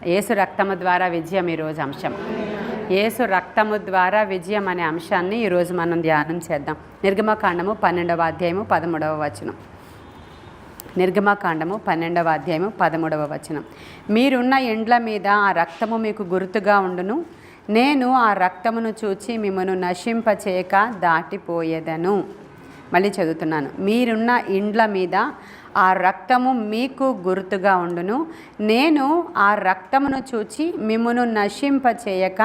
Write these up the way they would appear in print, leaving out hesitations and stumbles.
యేసు రక్తము ద్వారా విజయం ఈరోజు అంశం. యేసు రక్తము ద్వారా విజయం అనే అంశాన్ని ఈరోజు మనం ధ్యానం చేద్దాం. నిర్గమకాండము 12వ అధ్యాయము 13వ వచనం. నిర్గమకాండము 12వ అధ్యాయము 13వ వచనం. మీరున్న ఇండ్ల మీద ఆ రక్తము మీకు గుర్తుగా ఉండును. నేను ఆ రక్తమును చూచి మిమ్మను నశింపచేయక దాటిపోయేదను. మళ్ళీ చదువుతున్నాను. మీరున్న ఇండ్ల మీద ఆ రక్తము మీకు గుర్తుగా ఉండును. నేను ఆ రక్తమును చూచి మిమ్మను నశింపచేయక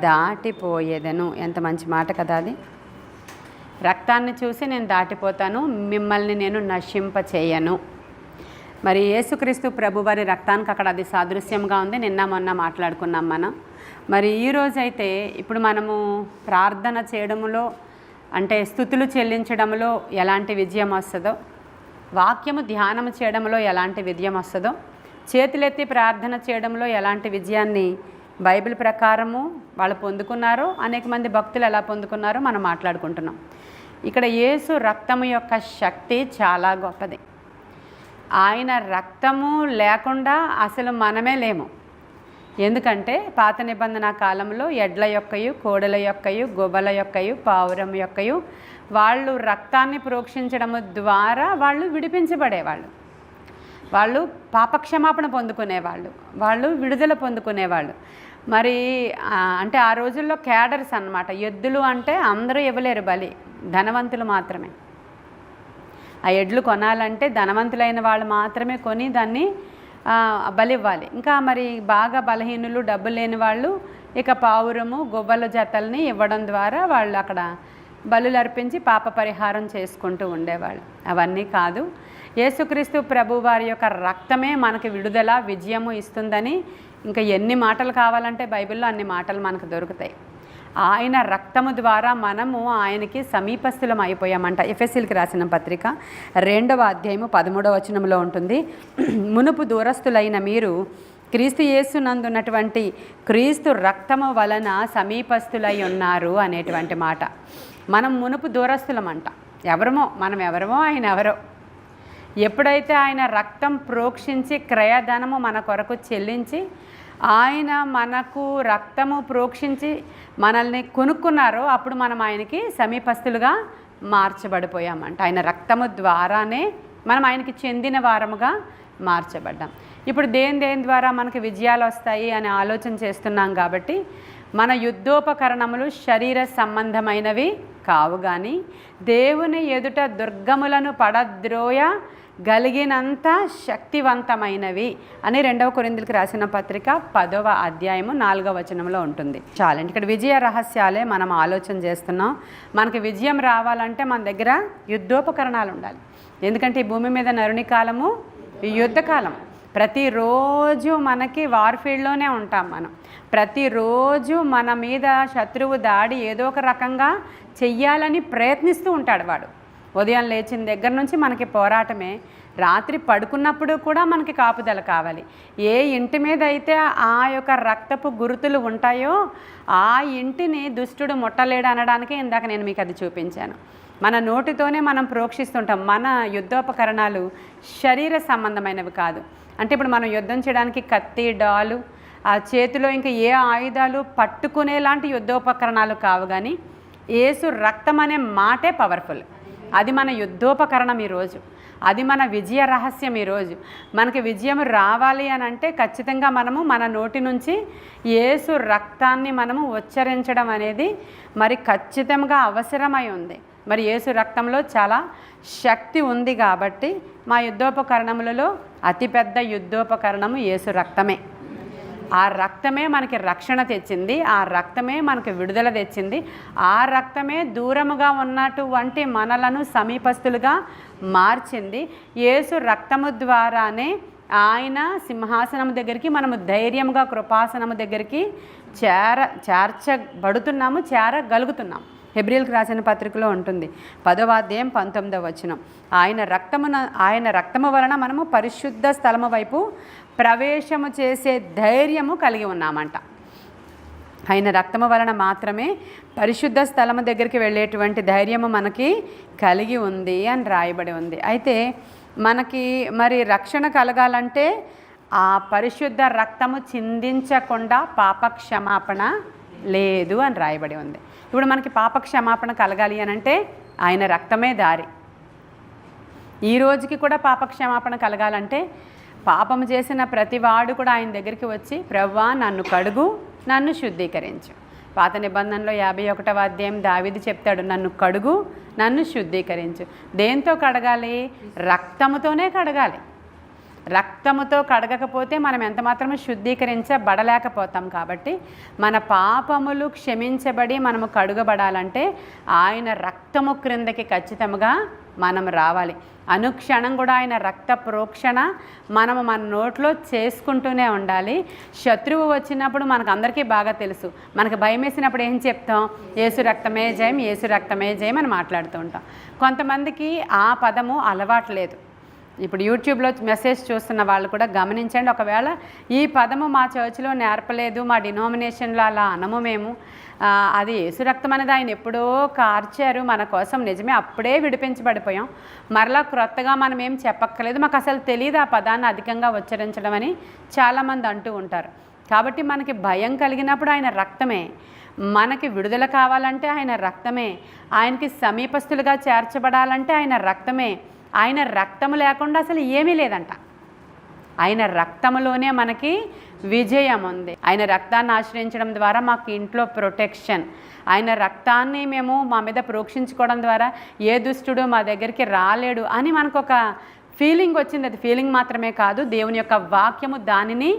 దాటిపోయేదను. ఎంత మంచి మాట కదా అది. రక్తాన్ని చూసి నేను దాటిపోతాను, మిమ్మల్ని నేను నశింపచేయను. మరి యేసుక్రీస్తు ప్రభువారి రక్తానికి అక్కడ అది సాదృశ్యంగా ఉంది. నిన్న మొన్న మాట్లాడుకున్నాం మనం. మరి ఈరోజైతే ఇప్పుడు మనము ప్రార్థన చేయడంలో అంటే స్తుతులు చెల్లించడంలో ఎలాంటి విజయం వస్తుందో, వాక్యము ధ్యానం చేయడంలో ఎలాంటి విజయం వస్తుందో, చేతులెత్తి ప్రార్థన చేయడంలో ఎలాంటి విజయాన్ని బైబిల్ ప్రకారము వాళ్ళు పొందుకున్నారో, అనేక మంది భక్తులు ఎలా పొందుకున్నారో మనం మాట్లాడుకుంటున్నాం. ఇక్కడ యేసు రక్తము యొక్క శక్తి చాలా గొప్పది. ఆయన రక్తము లేకుండా అసలు మనమే లేము. ఎందుకంటే పాత నిబంధన కాలంలో ఎడ్ల యొక్కయు, కోడల యొక్కయు, గొబ్బల యొక్కయు, పావురం యొక్కయు వాళ్ళు రక్తాన్ని ప్రోక్షించడము ద్వారా వాళ్ళు విడిపించబడేవాళ్ళు. వాళ్ళు పాపక్షమాపణ పొందుకునేవాళ్ళు, వాళ్ళు విడుదల పొందుకునేవాళ్ళు. మరి అంటే ఆ రోజుల్లో క్యాడర్స్ అన్నమాట. ఎద్దులు అంటే అందరూ ఇవ్వలేరు బలి, ధనవంతులు మాత్రమే. ఆ ఎడ్లు కొనాలంటే ధనవంతులైన వాళ్ళు మాత్రమే కొని దాన్ని బలి ఇవ్వాలి. ఇంకా మరి బాగా బలహీనులు, డబ్బు లేని వాళ్ళు ఇక పావురము, గొవ్వల జతల్ని ఇవ్వడం ద్వారా వాళ్ళు అక్కడ బలులు అర్పించి పాప పరిహారం చేసుకుంటూ ఉండేవాళ్ళు. అవన్నీ కాదు, యేసుక్రీస్తు ప్రభు వారి యొక్క రక్తమే మనకి విడుదల, విజయము ఇస్తుందని ఇంకా ఎన్ని మాటలు కావాలంటే బైబిల్లో అన్ని మాటలు మనకు దొరుకుతాయి. ఆయన రక్తము ద్వారా మనము ఆయనకి సమీపస్థులం అయిపోయామంట. ఎఫెసీలకు రాసిన పత్రిక 2వ అధ్యాయము 13వ వచనంలో ఉంటుంది. మునుపు దూరస్తులైన మీరు క్రీస్తు యేసునందున్నటువంటి క్రీస్తు రక్తము వలన సమీపస్థులై ఉన్నారు అనేటువంటి మాట. మనం మునుపు దూరస్తులమంట. ఎవరమో మనం, ఎవరమో ఆయన ఎవరో. ఎప్పుడైతే ఆయన రక్తం ప్రోక్షించి క్రయధనము మన కొరకు చెల్లించి ఆయన మనకు రక్తము ప్రోక్షించి మనల్ని కొనుక్కున్నారో అప్పుడు మనం ఆయనకి సమీపస్తులుగా మార్చబడిపోయామంట. ఆయన రక్తము ద్వారానే మనం ఆయనకి చెందిన వారముగా మార్చబడ్డాం. ఇప్పుడు దేని ద్వారా మనకి విజయాలు వస్తాయి అని ఆలోచన చేస్తున్నాం కాబట్టి మన యుద్ధోపకరణములు శరీర సంబంధమైనవి కావు, కానీ దేవుని ఎదుట దుర్గములను పడద్రోయ గలిగినంత శక్తివంతమైనవి అని 2వ కొరింథీయులకు రాసిన పత్రిక 10వ అధ్యాయము 4వ వచనంలో ఉంటుంది. చాలండి, ఇక్కడ విజయ రహస్యాలే మనం ఆలోచన చేస్తున్నాం. మనకి విజయం రావాలంటే మన దగ్గర యుద్ధోపకరణాలు ఉండాలి. ఎందుకంటే ఈ భూమి మీద నరుని కాలము యుద్ధకాలం. ప్రతిరోజు మనకి వార్ఫీల్డ్లోనే ఉంటాం మనం. ప్రతిరోజు మన మీద శత్రువు దాడి ఏదో ఒక రకంగా చెయ్యాలని ప్రయత్నిస్తూ ఉంటాడు వాడు. ఉదయం లేచిన దగ్గర నుంచి మనకి పోరాటమే. రాత్రి పడుకున్నప్పుడు కూడా మనకి కాపుదల కావాలి. ఏ ఇంటి మీద అయితే ఆ యొక్క రక్తపు గుర్తులు ఉంటాయో ఆ ఇంటిని దుష్టుడు ముట్టలేడు అనడానికి ఇందాక నేను మీకు అది చూపించాను. మన నోటితోనే మనం ప్రోక్షిస్తుంటాం. మన యుద్ధోపకరణాలు శరీర సంబంధమైనవి కాదు. అంటే ఇప్పుడు మనం యుద్ధం చేయడానికి కత్తి, డాలు, ఆ చేతిలో ఇంకా ఏ ఆయుధాలు పట్టుకునేలాంటి యుద్ధోపకరణాలు కావు, కానీ యేసు రక్తం అనే మాటే పవర్ఫుల్. అది మన యుద్ధోపకరణం ఈరోజు. అది మన విజయ రహస్యం. ఈరోజు మనకి విజయం రావాలి అని అంటే ఖచ్చితంగా మనము మన నోటి నుంచి యేసు రక్తాన్ని మనము ఉచ్చరించడం అనేది మరి ఖచ్చితంగా అవసరమై ఉంది. మరి యేసు రక్తంలో చాలా శక్తి ఉంది కాబట్టి మా యుద్ధోపకరణములలో అతిపెద్ద యుద్ధోపకరణము యేసు రక్తమే. ఆ రక్తమే మనకి రక్షణ తెచ్చింది, ఆ రక్తమే మనకి విడుదల తెచ్చింది, ఆ రక్తమే దూరముగా ఉన్నటువంటి మనలను సమీపస్తులుగా మార్చింది. యేసు రక్తము ద్వారానే ఆయన సింహాసనం దగ్గరికి మనము ధైర్యంగా కృపాసనము దగ్గరికి చేర్చబడుతున్నాము, చేరగలుగుతున్నాం. హెబ్రీయులకు రాసిన పత్రికలో ఉంటుంది 10వ అధ్యాయం 19వ వచనం. ఆయన రక్తము వలన మనము పరిశుద్ధ స్థలము వైపు ప్రవేశము చేసే ధైర్యము కలిగి ఉన్నామంట. ఆయన రక్తము వలన మాత్రమే పరిశుద్ధ స్థలము దగ్గరికి వెళ్ళేటువంటి ధైర్యము మనకి కలిగి ఉంది అని రాయబడి ఉంది. అయితే మనకి మరి రక్షణ కలగాలంటే ఆ పరిశుద్ధ రక్తము చిందించకుండా పాప క్షమాపణ లేదు అని రాయబడి ఉంది. ఇప్పుడు మనకి పాప క్షమాపణ కలగాలి అని అంటే ఆయన రక్తమే దారి. ఈ రోజుకి కూడా పాప క్షమాపణ కలగాలంటే పాపము చేసిన ప్రతి వాడు కూడా ఆయన దగ్గరికి వచ్చి ప్రభువా నన్ను కడుగు, నన్ను శుద్ధీకరించు. పాత నిబంధనలో 51వ అధ్యాయం దావీదు చెప్తాడు, నన్ను కడుగు, నన్ను శుద్ధీకరించు. దేంతో కడగాలి? రక్తముతోనే కడగాలి. రక్తముతో కడగకపోతే మనం ఎంత మాత్రమే శుద్ధీకరించబడలేకపోతాం. కాబట్టి మన పాపములు క్షమించబడి మనము కడుగబడాలంటే ఆయన రక్తము క్రిందకి ఖచ్చితంగా మనం రావాలి. అనుక్షణం కూడా ఆయన రక్త ప్రోక్షణ మనము మన నోట్లో చేసుకుంటూనే ఉండాలి. శత్రువు వచ్చినప్పుడు మనకు అందరికీ బాగా తెలుసు. మనకు భయం వేసినప్పుడు ఏం చెప్తాం? యేసు రక్తమే జయం, యేసు రక్తమే జయం అని మాట్లాడుతూ ఉంటాం. కొంతమందికి ఆ పదము అలవాట్లేదు. ఇప్పుడు యూట్యూబ్లో మెసేజ్ చూస్తున్న వాళ్ళు కూడా గమనించండి. ఒకవేళ ఈ పదము మా చర్చిలో నేర్పలేదు, మా డినామినేషన్లో అలా అనము మేము, అది యేసు రక్తం అనేది ఆయన ఎప్పుడో కార్చారు మన కోసం, నిజమే, అప్పుడే విడిపించబడిపోయాం, మరలా క్రొత్తగా మనం ఏం చెప్పక్కర్లేదు, మాకు అసలు తెలియదు ఆ పదాన్ని అధికంగా ఉచ్చరించడం అని చాలామంది అంటూ ఉంటారు. కాబట్టి మనకి భయం కలిగినప్పుడు ఆయన రక్తమే, మనకి విడుదల కావాలంటే ఆయన రక్తమే, ఆయనకి సమీపస్తులుగా చేర్చబడాలంటే ఆయన రక్తమే. ఆయన రక్తము లేకుండా అసలు ఏమీ లేదంట. ఆయన రక్తములోనే మనకి విజయం ఉంది. ఆయన రక్తాన్ని ఆశ్రయించడం ద్వారా మాకు ఇంట్లో ప్రొటెక్షన్. ఆయన రక్తాన్ని మేము మా మీద ప్రోక్షించుకోవడం ద్వారా ఏ దుష్టుడు మా దగ్గరికి రాలేడు అని మనకు ఒక ఫీలింగ్ వచ్చింది. అది ఫీలింగ్ మాత్రమే కాదు, దేవుని యొక్క వాక్యము దానిని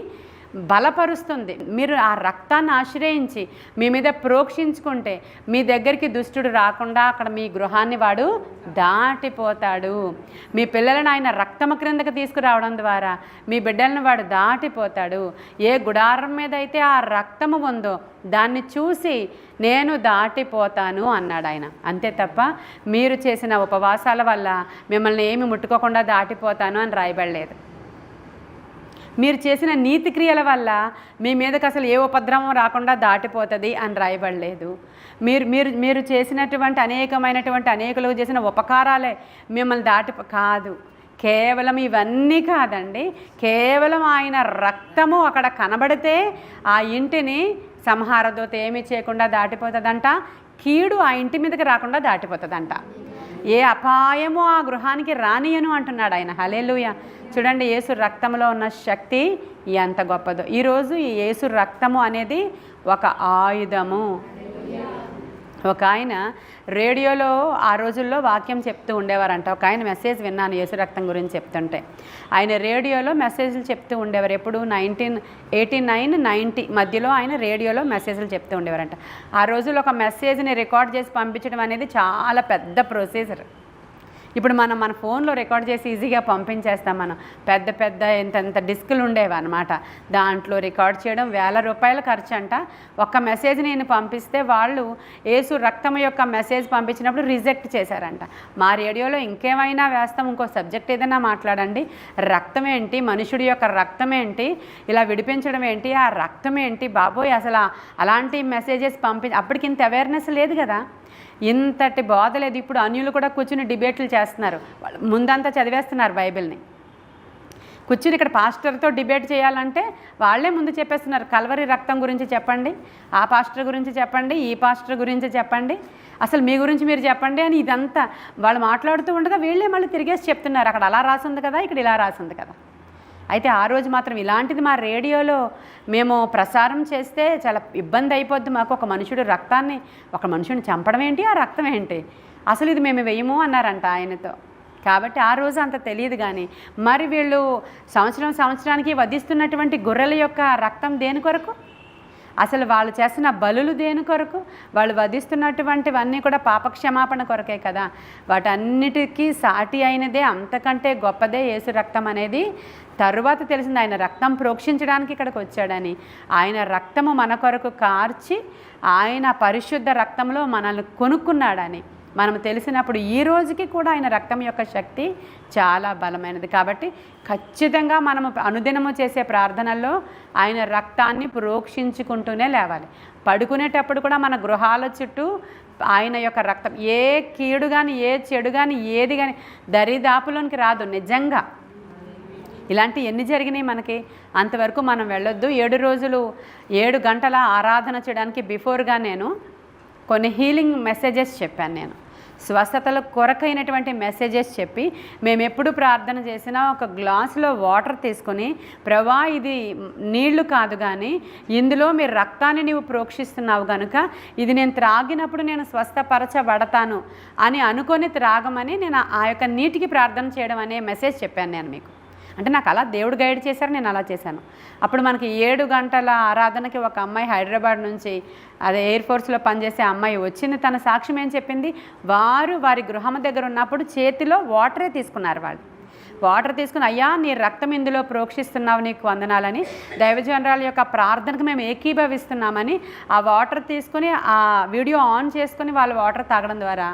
బలపరుస్తుంది. మీరు ఆ రక్తాన్ని ఆశ్రయించి మీ మీద ప్రోక్షించుకుంటే మీ దగ్గరికి దుష్టుడు రాకుండా అక్కడ మీ గృహాన్ని వాడు దాటిపోతాడు. మీ పిల్లలను ఆయన రక్తము క్రిందకి తీసుకురావడం ద్వారా మీ బిడ్డలను వాడు దాటిపోతాడు. ఏ గుడారం మీద అయితే ఆ రక్తము ఉందో దాన్ని చూసి నేను దాటిపోతాను అన్నాడు ఆయన. అంతే తప్ప మీరు చేసిన ఉపవాసాల వల్ల మిమ్మల్ని ఏమి ముట్టుకోకుండా దాటిపోతాను అని రాయబడలేదు. మీరు చేసిన నీతి క్రియల వల్ల మీ మీదకి అసలు ఏ ఉపద్రవం రాకుండా దాటిపోతుంది అని రాయబడలేదు. మీరు చేసినటువంటి అనేకులకు చేసిన ఉపకారాలే మిమ్మల్ని కాదు. కేవలం ఇవన్నీ కాదండి, కేవలం ఆయన రక్తము అక్కడ కనబడితే ఆ ఇంటిని సంహారదూత ఏమీ చేయకుండా దాటిపోతుందంట. కీడు ఆ ఇంటి మీదకి రాకుండా దాటిపోతుందంట. ఏ అపాయము ఆ గృహానికి రానియను అంటున్నాడు ఆయన. హల్లెలూయా. చూడండి, యేసు రక్తంలో ఉన్న శక్తి ఎంత గొప్పదో. ఈరోజు ఈ యేసు రక్తము అనేది ఒక ఆయుధము. ఒక ఆయన రేడియోలో ఆ రోజుల్లో వాక్యం చెప్తూ ఉండేవారంట. ఒక ఆయన మెసేజ్ విన్నాను యేసు రక్తం గురించి చెప్తుంటే. ఆయన రేడియోలో మెసేజ్లు చెప్తూ ఉండేవారు. ఎప్పుడు 1989, 90 మధ్యలో ఆయన రేడియోలో మెసేజ్లు చెప్తూ ఉండేవారంట. ఆ రోజుల్లో ఒక మెసేజ్ని రికార్డ్ చేసి పంపించడం అనేది చాలా పెద్ద ప్రొసీజర్. ఇప్పుడు మనం మన ఫోన్లో రికార్డ్ చేసి ఈజీగా పంపించేస్తాం. మనం పెద్ద ఇంత డిస్కులు ఉండేవి అనమాట. దాంట్లో రికార్డ్ చేయడం ₹1000 ఖర్చు అంట. ఒక్క మెసేజ్ నేను పంపిస్తే వాళ్ళు యేసు రక్తం యొక్క మెసేజ్ పంపించినప్పుడు రిజెక్ట్ చేశారంట. మా రేడియోలో ఇంకేమైనా వేస్తాం, ఇంకో సబ్జెక్ట్ ఏదైనా మాట్లాడండి, రక్తం ఏంటి, మనుషుడి యొక్క రక్తం ఏంటి, ఇలా విడిపించడం ఏంటి, ఆ రక్తం ఏంటి బాబోయ్, అసలు అలాంటి మెసేజెస్ అప్పటికి ఇంత అవేర్నెస్ లేదు కదా, ఇంతటి బోధ లేదు. ఇప్పుడు అన్యులు కూడా కూర్చుని డిబేట్లు చేస్తున్నారు. వాళ్ళు ముందంతా చదివేస్తున్నారు బైబిల్ని. కూర్చుని ఇక్కడ పాస్టర్తో డిబేట్ చేయాలంటే వాళ్ళే ముందు చెప్పేస్తున్నారు. కల్వరి రక్తం గురించి చెప్పండి, ఆ పాస్టర్ గురించి చెప్పండి, ఈ పాస్టర్ గురించి చెప్పండి, అసలు మీ గురించి మీరు చెప్పండి అని ఇదంతా వాళ్ళు మాట్లాడుతూ ఉండగా వీళ్ళే మళ్ళీ తిరిగేసి చెప్తున్నారు. అక్కడ అలా రాసింది కదా, ఇక్కడ ఇలా రాసింది కదా. అయితే ఆ రోజు మాత్రం ఇలాంటిది మా రేడియోలో మేము ప్రసారం చేస్తే చాలా ఇబ్బంది అయిపోద్ది మాకు. ఒక మనుషుడిని చంపడం ఏంటి, ఆ రక్తం ఏంటి, అసలు ఇది మేము వేయము అన్నారంట ఆయనతో. కాబట్టి ఆ రోజు అంత తెలియదు. కానీ మరి వీళ్ళు సంవత్సరానికి వధిస్తున్నటువంటి గొర్రెల యొక్క రక్తం దేని కొరకు, అసలు వాళ్ళు చేసిన బలులు దేని కొరకు, వాళ్ళు వధిస్తున్నటువంటివన్నీ కూడా పాపక్షమాపణ కొరకే కదా. వాటన్నిటికీ సాటి అయినదే, అంతకంటే గొప్పదే యేసు రక్తం అనేది తరువాత తెలిసింది. ఆయన రక్తం ప్రోక్షించడానికి ఇక్కడికి వచ్చాడని, ఆయన రక్తము మన కొరకు కార్చి ఆయన పరిశుద్ధ రక్తంలో మనల్ని కొనుక్కున్నాడని మనం తెలిసినప్పుడు ఈ రోజుకి కూడా ఆయన రక్తం యొక్క శక్తి చాలా బలమైనది. కాబట్టి ఖచ్చితంగా మనము అనుదినము చేసే ప్రార్థనల్లో ఆయన రక్తాన్ని ప్రోక్షించుకుంటూనే లేవాలి. పడుకునేటప్పుడు కూడా మన గృహాల చుట్టూ ఆయన యొక్క రక్తం, ఏ కీడు కానీ, ఏ చెడు కానీ, ఏది కానీ దరిదాపులోనికి రాదు. నిజంగా ఇలాంటి ఎన్ని జరిగినాయి మనకి. అంతవరకు మనం వెళ్ళొద్దు. 7 రోజులు 7 గంటల ఆరాధన చేయడానికి బిఫోర్గా నేను కొన్ని హీలింగ్ మెసేజెస్ చెప్పాను. నేను స్వస్థతల కొరకైనటువంటి మెసేజెస్ చెప్పి, మేము ఎప్పుడు ప్రార్థన చేసినా ఒక గ్లాసులో వాటర్ తీసుకొని, ప్రభా ఇది నీళ్లు కాదు కానీ ఇందులో మీరు రక్తాన్ని నీవు ప్రోక్షిస్తున్నావు కనుక ఇది నేను త్రాగినప్పుడు నేను స్వస్థపరచబడతాను అని అనుకొని త్రాగమని నేను ఆ యొక్క నీటికి ప్రార్థన చేయడం అనే మెసేజ్ చెప్పాను నేను మీకు. అంటే నాకు అలా దేవుడు గైడ్ చేశారు, నేను అలా చేశాను. అప్పుడు మనకి 7 గంటల ఆరాధనకి ఒక అమ్మాయి హైదరాబాద్ నుంచి, అదే ఎయిర్ ఫోర్స్లో పనిచేసే అమ్మాయి వచ్చింది. తన సాక్ష్యం ఏం చెప్పింది, వారి గృహం దగ్గర ఉన్నప్పుడు చేతిలో వాటరే తీసుకున్నారు. వాళ్ళు వాటర్ తీసుకుని, అయ్యా నీ రక్తం ఇందులో ప్రోక్షిస్తున్నావు, నీకు వందనాలని దైవజనరాల యొక్క ప్రార్థనకు మేము ఏకీభవిస్తున్నామని ఆ వాటర్ తీసుకుని ఆ వీడియో ఆన్ చేసుకుని వాళ్ళు వాటర్ తాగడం ద్వారా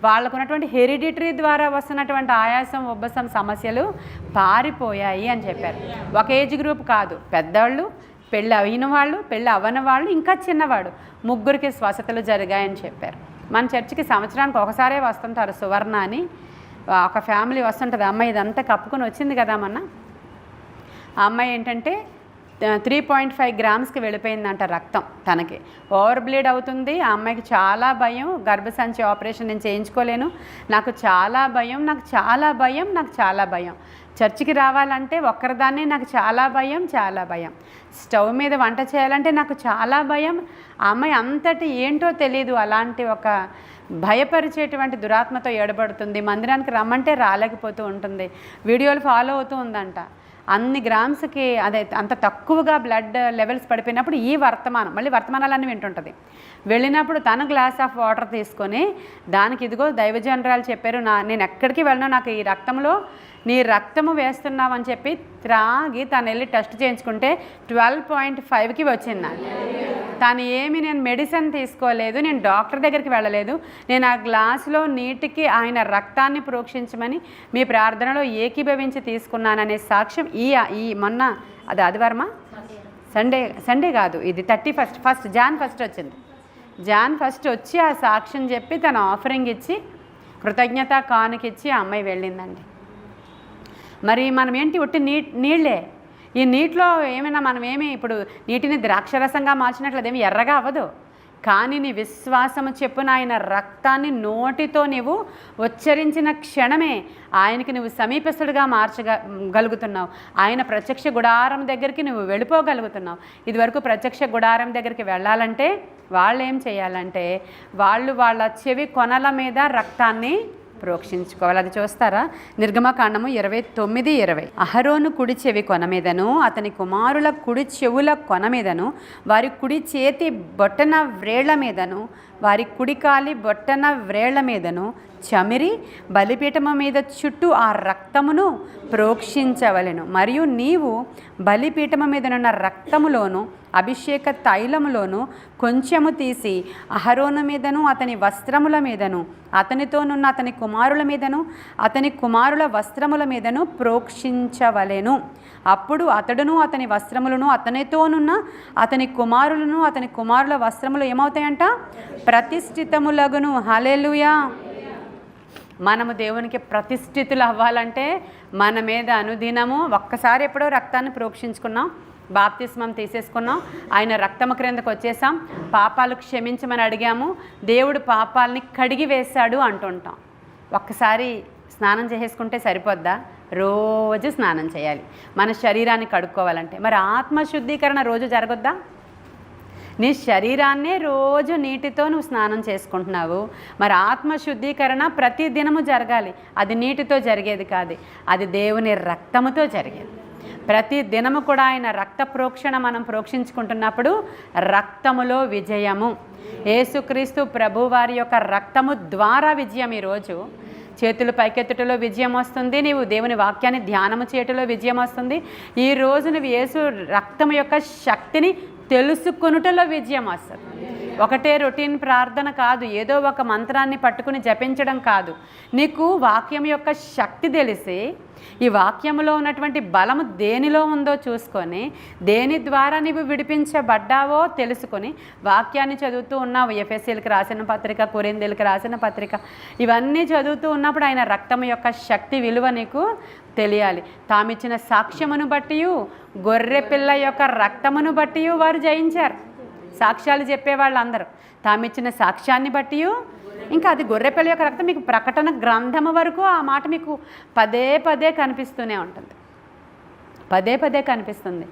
వాళ్ళకు ఉన్నటువంటి హెరిడిటరీ ద్వారా వస్తున్నటువంటి ఆయాసం, ఉబ్బసం సమస్యలు పారిపోయాయి అని చెప్పారు. ఒక ఏజ్ గ్రూప్ కాదు, పెద్దవాళ్ళు, పెళ్ళి అయిన వాళ్ళు, పెళ్ళి అవ్వని వాళ్ళు, ఇంకా చిన్నవాడు, ముగ్గురికి స్వస్థతలు జరిగాయని చెప్పారు. మన చర్చికి సంవత్సరానికి ఒకసారే వస్తుంటారు. సువర్ణ అని ఒక ఫ్యామిలీ వస్తుంటుంది. అమ్మాయి ఇదంతా కప్పుకొని వచ్చింది కదా మొన్న. ఆ అమ్మాయి ఏంటంటే 3.5 గ్రామ్స్కి వెళ్ళిపోయిందంట రక్తం. తనకి ఓవర్ బ్లీడ్ అవుతుంది. ఆ అమ్మాయికి చాలా భయం, గర్భసంచి ఆపరేషన్ నేను చేయించుకోలేను, నాకు చాలా భయం, నాకు చాలా భయం, నాకు చాలా భయం, చర్చికి రావాలంటే ఒక్కరిదాన్ని నాకు చాలా భయం, చాలా భయం, స్టవ్ మీద వంట చేయాలంటే నాకు చాలా భయం. ఆ అమ్మాయి అంతటి ఏంటో తెలియదు, అలాంటి ఒక భయపరిచేటువంటి దురాత్మతో ఎడబడుతుంది. మందిరానికి రమ్మంటే రాలేకపోతూ ఉంటుంది. వీడియోలు ఫాలో అవుతూ ఉందంట. అన్ని గ్రామ్స్కి అదే అంత తక్కువగా బ్లడ్ లెవెల్స్ పడిపోయినప్పుడు ఈ వర్తమానం, మళ్ళీ వర్తమానాలన్నీ వింటుంటుంది. వెళ్ళినప్పుడు తను గ్లాస్ ఆఫ్ వాటర్ తీసుకొని దానికి ఇదిగో దైవజనరాలు చెప్పారు, నేను ఎక్కడికి వెళ్ళను, నాకు ఈ రక్తంలో నీ రక్తము వేస్తున్నావు అని చెప్పి త్రాగి తను వెళ్ళి టెస్ట్ చేయించుకుంటే 12.5కి వచ్చింది. తను నేను మెడిసిన్ తీసుకోలేదు, నేను డాక్టర్ దగ్గరికి వెళ్ళలేదు, నేను ఆ గ్లాసులో నీటికి ఆయన రక్తాన్ని ప్రోక్షించమని మీ ప్రార్థనలో ఏకీభవించి తీసుకున్నాననే సాక్ష్యం ఈ మొన్న అది ఆదివారమా సండే కాదు, ఇది 31 జాన్ 1 వచ్చింది. జాన్ 1 వచ్చి ఆ సాక్ష్యం చెప్పి తన ఆఫరింగ్ ఇచ్చి కృతజ్ఞత కానుకిచ్చి ఆ అమ్మాయి వెళ్ళిందండి. మరి మనం ఏంటి ఒట్టి నీళ్ళే, ఈ నీటిలో ఏమైనా మనమేమి ఇప్పుడు నీటిని ద్రాక్షరసంగా మార్చినట్లు అదేమి ఎర్రగా అవ్వదు. కానీ నీ విశ్వాసము చెప్పున ఆయన రక్తాన్ని నీవు ఉచ్చరించిన క్షణమే ఆయనకి నువ్వు సమీపస్తుడిగా మార్చగలుగుతున్నావు. ఆయన ప్రత్యక్ష గుడారం దగ్గరికి నువ్వు వెళ్ళిపోగలుగుతున్నావు. ఇదివరకు ప్రత్యక్ష గుడారం దగ్గరికి వెళ్ళాలంటే వాళ్ళు ఏం చేయాలంటే వాళ్ళ చెవి కొనల మీద రక్తాన్ని ప్రోక్షించుకోవాలి. అది చూస్తారా, నిర్గమకాండము 29:20. అహరోను కుడి చెవి కొన మీదను అతని కుమారుల కుడి చెవుల కొన మీదను వారి కుడి చేతి బొట్టన వ్రేళ్ల మీదను వారి కుడికాలి బొట్టన వ్రేళ్ల మీదను చమిరి బలిపీఠము మీద చుట్టూ ఆ రక్తమును ప్రోక్షించవలెను. మరియు నీవు బలిపీఠము మీదనున్న రక్తములోను అభిషేక తైలములోను కొంచెము తీసి అహరోను మీదను అతని వస్త్రముల మీదను అతనితోనున్న అతని కుమారుల మీదను అతని కుమారుల వస్త్రముల మీదను ప్రోక్షించవలెను. అప్పుడు అతడును అతని వస్త్రములను అతనితోనున్న అతని కుమారులను అతని కుమారుల వస్త్రములు ఏమవుతాయంట, ప్రతిష్ఠితములగును. హల్లెలూయా. మనము దేవునికి ప్రతిష్ఠితులు అవ్వాలంటే మన మీద అనుదినము ఒక్కసారి ఎప్పుడో రక్తాన్ని ప్రోక్షించుకున్నాం, బాప్తిస్మం తీసేసుకున్నాం, ఆయన రక్తము క్రిందకు వచ్చేసాం, పాపాలు క్షమించమని అడిగాము, దేవుడు పాపాలని కడిగి వేశాడు అంటుంటాం. ఒక్కసారి స్నానం చేసేసుకుంటే సరిపోద్దా? రోజు స్నానం చేయాలి మన శరీరాన్ని కడుక్కోవాలంటే. మరి ఆత్మశుద్ధీకరణ రోజు జరగొద్దా? నీ శరీరాన్నే రోజు నీటితో నువ్వు స్నానం చేసుకుంటున్నావు, మరి ఆత్మశుద్ధీకరణ ప్రతి దినము జరగాలి. అది నీటితో జరిగేది కాదు, అది దేవుని రక్తముతో జరిగేది. ప్రతి దినము కూడా ఆయన రక్త ప్రోక్షణ మనం ప్రోక్షించుకుంటున్నప్పుడు రక్తములో విజయము. యేసుక్రీస్తు ప్రభువారి యొక్క రక్తము ద్వారా విజయం. ఈరోజు చేతులు పైకెత్తుటలో విజయం వస్తుంది, నీవు దేవుని వాక్యాన్ని ధ్యానము చేయటంలో విజయం వస్తుంది. ఈరోజు నువ్వు యేసు రక్తము యొక్క శక్తిని తెలుసుకొనుటలో విజయం వస్తుంది. ఒకటే రొటీన్ ప్రార్థన కాదు, ఏదో ఒక మంత్రాన్ని పట్టుకుని జపించడం కాదు. నీకు వాక్యం యొక్క శక్తి తెలిసి, ఈ వాక్యంలో ఉన్నటువంటి బలము దేనిలో ఉందో చూసుకొని, దేని ద్వారా నీవు విడిపించబడ్డావో తెలుసుకొని వాక్యాన్ని చదువుతూ ఉన్నావు. ఎఫెసీలకు రాసిన పత్రిక, కొరింథీయులకు రాసిన పత్రిక, ఇవన్నీ చదువుతూ ఉన్నప్పుడు ఆయన రక్తం యొక్క శక్తి విలువ నీకు తెలియాలి. తామిచ్చిన సాక్ష్యమును బట్టి, గొర్రెపిల్ల యొక్క రక్తమును బట్టి వారు జయించారు. సాక్ష్యాలు చెప్పేవాళ్ళు అందరూ తామిచ్చిన సాక్ష్యాన్ని బట్టి, ఇంకా అది గొర్రెపిల్ల యొక్క రక్తం. మీకు ప్రకటన గ్రంథము వరకు ఆ మాట మీకు పదే పదే కనిపిస్తూనే ఉంటుంది, పదే పదే కనిపిస్తుంది.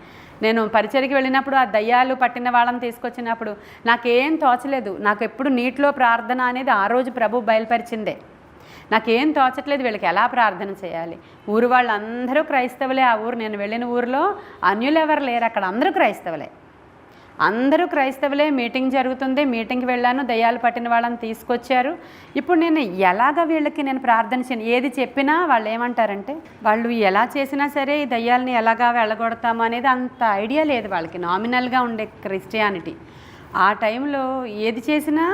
నేను పరిచర్యకి వెళ్ళినప్పుడు ఆ దయ్యాలు పట్టిన వాళ్ళని తీసుకొచ్చినప్పుడు నాకేం తోచలేదు. నాకు ఎప్పుడు నీటిలో ప్రార్థన అనేది ఆ రోజు ప్రభు బయలుపరిచిందే. నాకేం తోచట్లేదు వీళ్ళకి ఎలా ప్రార్థన చేయాలి. ఊరు వాళ్ళందరూ క్రైస్తవులే. ఆ ఊరు, నేను వెళ్ళిన ఊరిలో అన్యులు ఎవరు లేరు, అక్కడ అందరూ క్రైస్తవులే, అందరూ క్రైస్తవులే. మీటింగ్ జరుగుతుంది, మీటింగ్కి వెళ్ళాను, దయ్యాలు పట్టిన వాళ్ళని తీసుకొచ్చారు. ఇప్పుడు నేను ఎలాగ వీళ్ళకి నేను ప్రార్థన చేయను. ఏది చెప్పినా వాళ్ళు ఏమంటారంటే, వాళ్ళు ఎలా చేసినా సరే ఈ దయ్యాలని ఎలాగా వెళ్ళగొడతాము అనేది అంత ఐడియా లేదు వాళ్ళకి. నామినల్గా ఉండే క్రిస్టియానిటీ. ఆ టైంలో ఏది చేసినా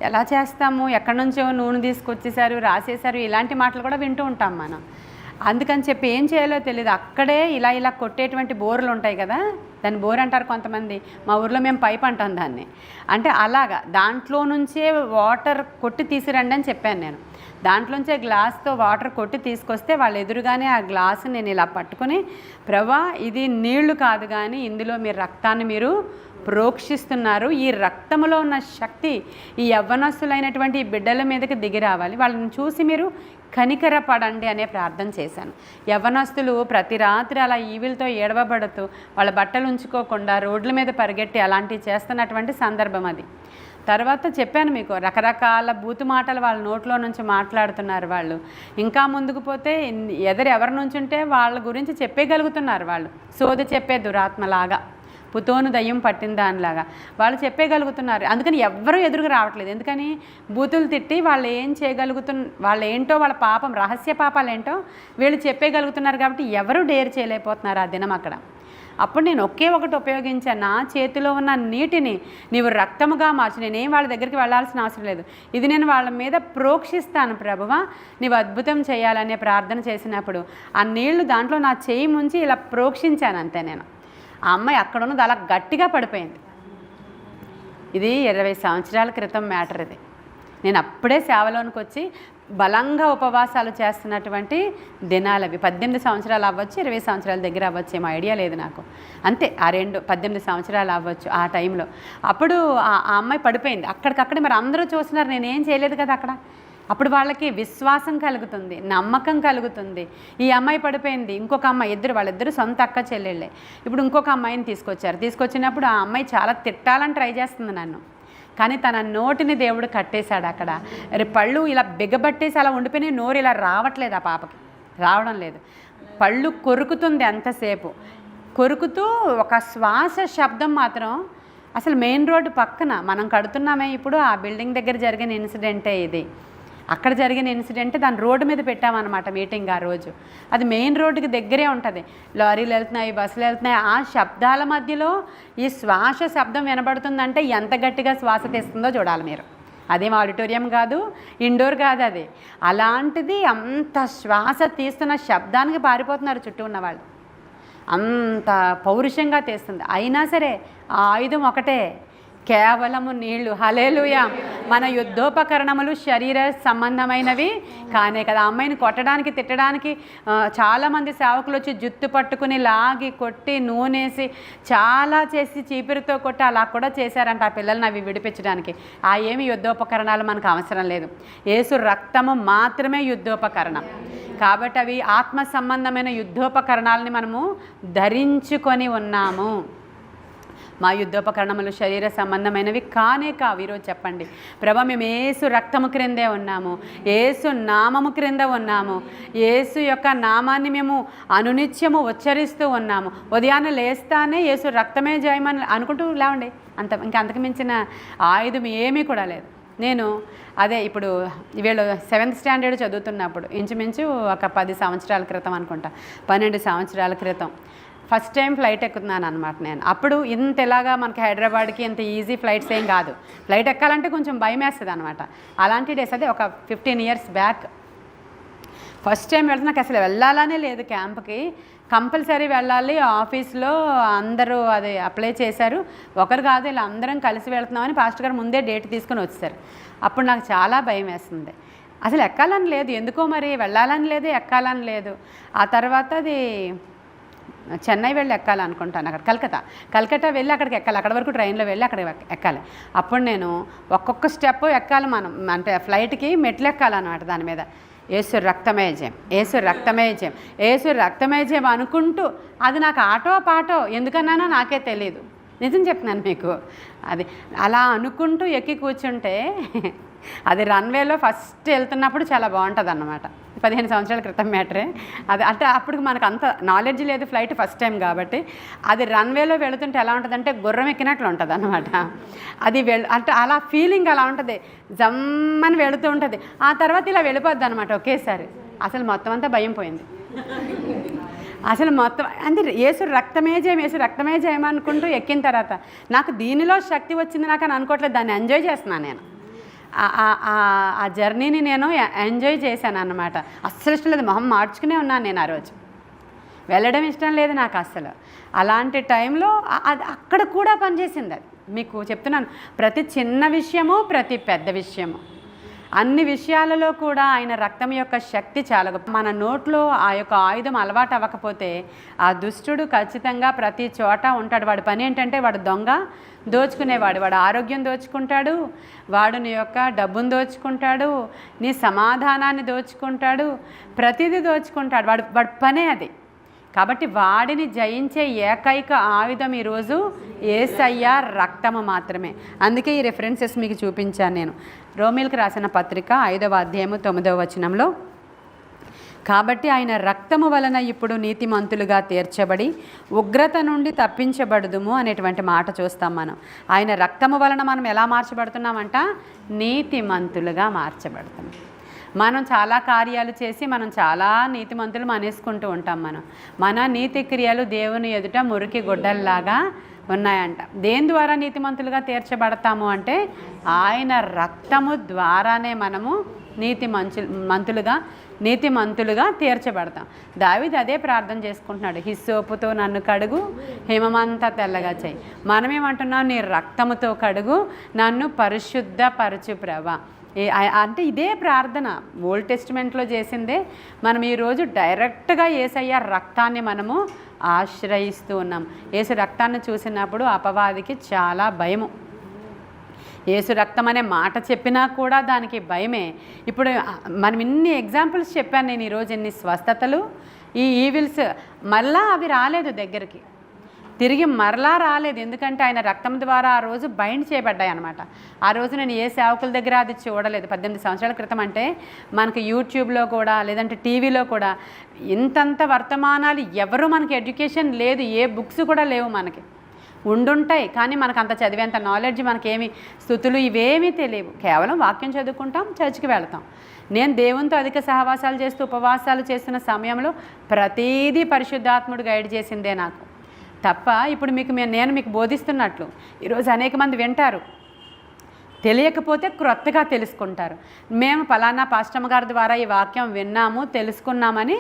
ఎలా చేస్తాము, ఎక్కడి నుంచో నూనె తీసుకొచ్చేసారు, రాసేసారు, ఇలాంటి మాటలు కూడా వింటూ ఉంటాం మనం. అందుకని చెప్పి ఏం చేయాలో తెలియదు. అక్కడే ఇలా ఇలా కొట్టేటువంటి బోర్లు ఉంటాయి కదా, దాన్ని బోర్ అంటారు కొంతమంది, మా ఊర్లో మేము పైప్ అంటాం దాన్ని. అంటే అలాగా దాంట్లో నుంచే వాటర్ కొట్టి తీసిరండి అని చెప్పాను నేను. దాంట్లోంచే గ్లాస్తో వాటర్ కొట్టి తీసుకొస్తే వాళ్ళ ఎదురుగానే ఆ గ్లాసు నేను ఇలా పట్టుకుని, ప్రభా ఇది నీళ్లు కాదు కానీ ఇందులో మీరు రక్తాన్ని మీరు ప్రోక్షిస్తున్నారు, ఈ రక్తంలో ఉన్న శక్తి ఈ యవ్వనస్తులైనటువంటి ఈ బిడ్డల మీదకి దిగి రావాలి, వాళ్ళని చూసి మీరు కనికరపడండి అనే ప్రార్థన చేశాను. యవ్వనస్తులు ప్రతి రాత్రి అలా ఈవిలతో ఏడవబడుతూ వాళ్ళ బట్టలు ఉంచుకోకుండా రోడ్ల మీద పరిగెట్టి అలాంటివి చేస్తున్నటువంటి సందర్భం అది. తర్వాత చెప్పాను మీకు, రకరకాల బూతు మాటలు వాళ్ళ నోట్లో నుంచి మాట్లాడుతున్నారు వాళ్ళు. ఇంకా ముందుకు పోతే ఎవరి నుంచి ఉంటే వాళ్ళ గురించి చెప్పేయగలుగుతున్నారు వాళ్ళు, సోది చెప్పే దురాత్మలాగా, పుతోను దయ్యం పట్టిన దానిలాగా వాళ్ళు చెప్పేయగలుగుతున్నారు. అందుకని ఎవ్వరూ ఎదురుగా రావట్లేదు. ఎందుకని బూతులు తిట్టి వాళ్ళు ఏం వాళ్ళు ఏంటో, వాళ్ళ పాపం, రహస్య పాపాలు ఏంటో వీళ్ళు చెప్పేయగలుగుతున్నారు. కాబట్టి ఎవరు డేర్ చేయలేకపోతున్నారు ఆ దినం అక్కడ. అప్పుడు నేను ఒకే ఒకటి ఉపయోగించాను, నా చేతిలో ఉన్న నీటిని నీవు రక్తముగా మార్చి, నేనేం వాళ్ళ దగ్గరికి వెళ్ళాల్సిన అవసరం లేదు, ఇది నేను వాళ్ళ మీద ప్రోక్షిస్తాను ప్రభువా, నీవు అద్భుతం చేయాలనే ప్రార్థన చేసినప్పుడు ఆ నీళ్లు దాంట్లో నా చేయి ముంచి ఇలా ప్రోక్షించాను అంతే నేను. ఆ అమ్మాయి అక్కడ ఉన్నది అలా గట్టిగా పడిపోయింది. ఇది 20 సంవత్సరాల క్రితం మ్యాటర్ ఇది. నేను అప్పుడే సేవలోనికి వచ్చి బలంగా ఉపవాసాలు చేస్తున్నటువంటి దినాలవి. 18 సంవత్సరాలు అవ్వచ్చు, 20 సంవత్సరాల దగ్గర అవ్వచ్చు, ఏమో ఐడియా లేదు నాకు. అంతే, ఆ 18 సంవత్సరాలు అవ్వచ్చు ఆ టైంలో. అప్పుడు ఆ అమ్మాయి పడిపోయింది అక్కడికక్కడే. మరి అందరూ చూస్తున్నారు, నేనేం చేయలేదు కదా అక్కడ. అప్పుడు వాళ్ళకి విశ్వాసం కలుగుతుంది, నమ్మకం కలుగుతుంది. ఈ అమ్మాయి పడిపోయింది, ఇంకొక అమ్మాయి, వాళ్ళిద్దరు సొంత అక్క చెల్లెళ్ళే. ఇప్పుడు ఇంకొక అమ్మాయిని తీసుకొచ్చినప్పుడు ఆ అమ్మాయి చాలా తిట్టాలని ట్రై చేస్తుంది నన్ను, కానీ తన నోటిని దేవుడు కట్టేశాడు అక్కడ. పళ్ళు ఇలా బిగబట్టేసి అలా ఉండిపోయినాయి, నోరు ఇలా రావట్లేదు, ఆ పాపకి రావడం లేదు, పళ్ళు కొరుకుతుంది అంతసేపు. కొరుకుతూ ఒక శ్వాస శబ్దం మాత్రం అసలు మెయిన్ రోడ్డు పక్కన మనం కడుతున్నామే ఇప్పుడు, ఆ బిల్డింగ్ దగ్గర జరిగిన ఇన్సిడెంటే ఇది. అక్కడ జరిగిన ఇన్సిడెంట్ దాని రోడ్డు మీద పెట్టామన్నమాట మీటింగ్ ఆ రోజు. అది మెయిన్ రోడ్డుకి దగ్గరే ఉంటుంది, లారీలు వెళ్తున్నాయి, బస్సులు వెళ్తున్నాయి. ఆ శబ్దాల మధ్యలో ఈ శ్వాస శబ్దం వినబడుతుందంటే ఎంత గట్టిగా శ్వాస తీస్తుందో చూడాలి మీరు. అదేం ఆడిటోరియం కాదు, ఇండోర్ కాదు అది. అలాంటిది అంత శ్వాస తీస్తున్న శబ్దానికి పారిపోతున్నారు చుట్టూ ఉన్నవాళ్ళు, అంత పౌరుషంగా తీస్తుంది. అయినా సరే ఆ ఆయుధం ఒకటే, కేవలము నీళ్లు. హల్లెలూయా. మన యుద్ధోపకరణములు శరీర సంబంధమైనవి కానే కదా. అమ్మాయిని కొట్టడానికి, తిట్టడానికి చాలామంది సేవకులు వచ్చి జుత్తు పట్టుకుని లాగి కొట్టి నూనెసి చాలా చేసి చీపిరితో కొట్టి అలా కూడా చేశారంట ఆ పిల్లల్ని అవి విడిపించడానికి. ఆ ఏమి యుద్ధోపకరణాలు మనకు అవసరం లేదు, యేసు రక్తము మాత్రమే యుద్ధోపకరణం. కాబట్టి అవి ఆత్మ సంబంధమైన యుద్ధోపకరణాలని మనము ధరించుకొని ఉన్నాము. మా యుద్ధోపకరణములు శరీర సంబంధమైనవి కానే కావు. ఈరోజు చెప్పండి, ప్రభా మేము యేసు రక్తము క్రిందే ఉన్నాము, యేసు నామము క్రింద ఉన్నాము, యేసు యొక్క నామాన్ని మేము అనునిత్యము ఉచ్చరిస్తూ ఉన్నాము. ఉదయాన్నే లేస్తానే యేసు రక్తమే జయమని అనుకుంటూ లేవండి. అంతకు మించిన ఆయుధం ఏమీ కూడా లేదు. నేను అదే ఇప్పుడు వీళ్ళు 7th స్టాండర్డ్ చదువుతున్నప్పుడు ఇంచుమించు ఒక 10 సంవత్సరాల క్రితం అనుకుంటా, 12 సంవత్సరాల క్రితం ఫస్ట్ టైం ఫ్లైట్ ఎక్కుతున్నాను అనమాట నేను. అప్పుడు ఇలాగా మనకి హైదరాబాద్కి ఇంత ఈజీ ఫ్లైట్స్ ఏం కాదు. ఫ్లైట్ ఎక్కాలంటే కొంచెం భయం వేస్తుంది అనమాట. అలాంటి డేస్ అది ఒక 15 years బ్యాక్ ఫస్ట్ టైం వెళ్తే నాకు అసలు వెళ్ళాలనే లేదు క్యాంప్కి. కంపల్సరీ వెళ్ళాలి, ఆఫీస్లో అందరూ అది అప్లై చేశారు. ఒకరు కాదు, ఇలా అందరం కలిసి వెళ్తున్నామని పాస్టర్ గారు ముందే డేట్ తీసుకుని వచ్చారు. అప్పుడు నాకు చాలా భయం వేస్తుంది. అసలు ఎక్కాలని లేదు, ఎందుకో మరి వెళ్ళాలని లేదు, ఎక్కాలని లేదు. ఆ తర్వాత అది చెన్నై వెళ్ళి ఎక్కాలనుకుంటాను, అక్కడ కలకత్తా వెళ్ళి అక్కడికి ఎక్కాలి, అక్కడ వరకు ట్రైన్లో వెళ్ళి అక్కడ ఎక్కాలి. అప్పుడు నేను ఒక్కొక్క స్టెప్ ఎక్కాలి, మనం అంటే ఫ్లైట్కి మెట్లు ఎక్కాలన్నమాట. దాని మీద యేసు రక్తమే జయం, యేసు రక్తమే జయం, యేసు రక్తమే జయం అనుకుంటూ, అది నాకు ఆటో పాటో ఎందుకన్నానో నాకే తెలియదు, నిజం చెప్తున్నాను మీకు. అది అలా అనుకుంటూ ఎక్కి కూర్చుంటే అది రన్వేలో ఫస్ట్ వెళ్తున్నప్పుడు చాలా బాగుంటుంది అన్నమాట. 15 సంవత్సరాల క్రితం మ్యాటరే అది. అంటే అప్పుడు మనకు అంత నాలెడ్జ్ లేదు, ఫ్లైట్ ఫస్ట్ టైం కాబట్టి. అది రన్వేలో వెళుతుంటే ఎలా ఉంటుందంటే గుర్రం ఎక్కినట్లు ఉంటుంది అన్నమాట. అది అంటే అలా ఫీలింగ్ అలా ఉంటుంది, జమ్మని వెళుతూ ఉంటుంది. ఆ తర్వాత ఇలా వెళ్ళిపోద్ది అనమాట ఒకేసారి. అసలు మొత్తం అంతా భయం పోయింది. అసలు మొత్తం అంటే యేసు రక్తమే జయం, యేసు రక్తమే జయం అనుకుంటూ ఎక్కిన తర్వాత నాకు దీనిలో శక్తి వచ్చింది నాకు అని అనుకోవట్లేదు, దాన్ని ఎంజాయ్ చేస్తున్నాను నేను. ఆ జర్నీని నేను ఎంజాయ్ చేశాను అన్నమాట. అస్సలు ఇష్టం లేదు, మొహం మార్చుకునే ఉన్నాను నేను. ఆ రోజు వెళ్ళడం ఇష్టం లేదు నాకు అస్సలు. అలాంటి టైంలో అది అక్కడ కూడా పనిచేసింది. అది మీకు చెప్తున్నాను, ప్రతి చిన్న విషయము, ప్రతి పెద్ద విషయము, అన్ని విషయాలలో కూడా ఆయన రక్తం యొక్క శక్తి చాలా గొప్ప. మన నోట్లో ఆ యొక్క ఆయుధం అలవాటు అవ్వకపోతే ఆ దుష్టుడు ఖచ్చితంగా ప్రతి చోట ఉంటాడు. వాడి పని ఏంటంటే వాడు దొంగ, దోచుకునేవాడు. వాడు ఆరోగ్యం దోచుకుంటాడు, వాడు నీ యొక్క డబ్బును దోచుకుంటాడు, నీ సమాధానాన్ని దోచుకుంటాడు, ప్రతిదీ దోచుకుంటాడు. వాడి పనే అది. కాబట్టి వాడిని జయించే ఏకైక ఆయుధం ఈరోజు యేసయ్య రక్తము మాత్రమే. అందుకే ఈ రెఫరెన్సెస్ మీకు చూపించాను నేను. రోమీలకు రాసిన పత్రిక 5వ అధ్యాయము 9వ వచనంలో, కాబట్టి ఆయన రక్తము వలన ఇప్పుడు నీతిమంతులుగా తీర్చబడి ఉగ్రత నుండి తప్పించబడుదుము అనేటువంటి మాట చూస్తాం మనం. ఆయన రక్తము వలన మనం ఎలా మార్చబడుతున్నామంట? నీతిమంతులుగా మార్చబడుతున్నాం. మనం చాలా కార్యాలు చేసి మనం చాలా నీతిమంతులు అనేసుకుంటూ ఉంటాం. మన నీతి క్రియలు దేవుని ఎదుట మురికి గుడ్డల్లాగా ఉన్నాయంట. దేని ద్వారా నీతిమంతులుగా తీర్చబడతాము అంటే ఆయన రక్తము ద్వారానే మనము నీతిమంతులుగా తీర్చబడతాం. దావీదు అదే ప్రార్థన చేసుకుంటున్నాడు, హిస్సోపుతో నన్ను కడుగు, హిమమంతా తెల్లగా చేయి. మనమేమంటున్నాం? నీ రక్తముతో కడుగు, నన్ను పరిశుద్ధపరచు ప్రభా. అంటే ఇదే ప్రార్థన ఓల్డ్ టెస్టిమెంట్లో చేసిందే. మనం ఈరోజు డైరెక్ట్గా యేసయ్య రక్తాన్ని మనము ఆశ్రయిస్తూ ఉన్నాం. యేసు రక్తాన్ని చూసినప్పుడు అపవాదికి చాలా భయము. యేసు రక్తం అనే మాట చెప్పినా కూడా దానికి భయమే. ఇప్పుడు మనం ఇన్ని ఎగ్జాంపుల్స్ చెప్పాను నేను ఈరోజు, ఎన్ని స్వస్థతలు, ఈ ఈవిల్స్ మళ్ళా అవి రాలేదు దగ్గరికి, తిరిగి మరలా రాలేదు. ఎందుకంటే ఆయన రక్తం ద్వారా ఆ రోజు బైండ్ చేయబడ్డాయి అనమాట. ఆ రోజు నేను ఏ సేవకుల దగ్గర అది చూడలేదు. 18 సంవత్సరాల క్రితం అంటే మనకి యూట్యూబ్లో కూడా లేదంటే టీవీలో కూడా ఇంతంత వర్తమానాలు, ఎవరు మనకి ఎడ్యుకేషన్ లేదు, ఏ బుక్స్ కూడా లేవు. మనకి ఉండుంటాయి కానీ మనకు అంత చదివేంత నాలెడ్జ్ మనకేమి, స్థుతులు ఇవేమీ తెలియవు. కేవలం వాక్యం చదువుకుంటాం, చర్చికి వెళ్తాం. నేను దేవునితో అధిక సహవాసాలు చేస్తూ ఉపవాసాలు చేస్తున్న సమయంలో ప్రతీదీ పరిశుద్ధాత్ముడు గైడ్ చేసిందే నాకు తప్ప. ఇప్పుడు నేను మీకు బోధిస్తున్నట్లు ఈరోజు అనేక మంది వింటారు, తెలియకపోతే క్రొత్తగా తెలుసుకుంటారు. మేము పలానా పాస్టమ్మ గారి ద్వారా ఈ వాక్యం విన్నాము, తెలుసుకున్నామని